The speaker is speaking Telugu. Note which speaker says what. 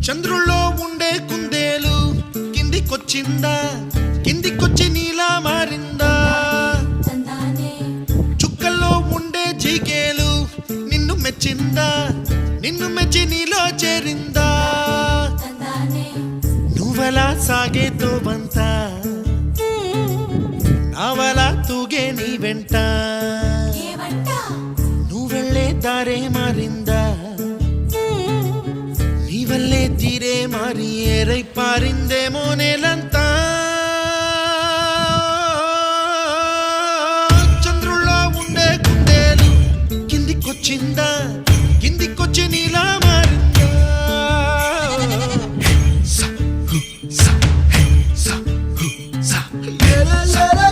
Speaker 1: చంద్రుల్లో ఉండే కుందేలు కిందికొచ్చిందా, కిందికొచ్చి నీలా మారిందా? చుక్కల్లో ఉండే జీకేలు నిన్ను మెచ్చిందా, నిన్ను మెచ్చి నీలో చేరిందా? నువ్వలా సాగే తోవంతా నావలా తూగే నీ వెంట, నువ్వెళ్ళే దారే మారిందా, నీ వల్లే తీరే మారి ఏరై పారిందేమో నేలంతా. చంద్రుల్లో ఉండే కుందేలు కిందికొచ్చిందా,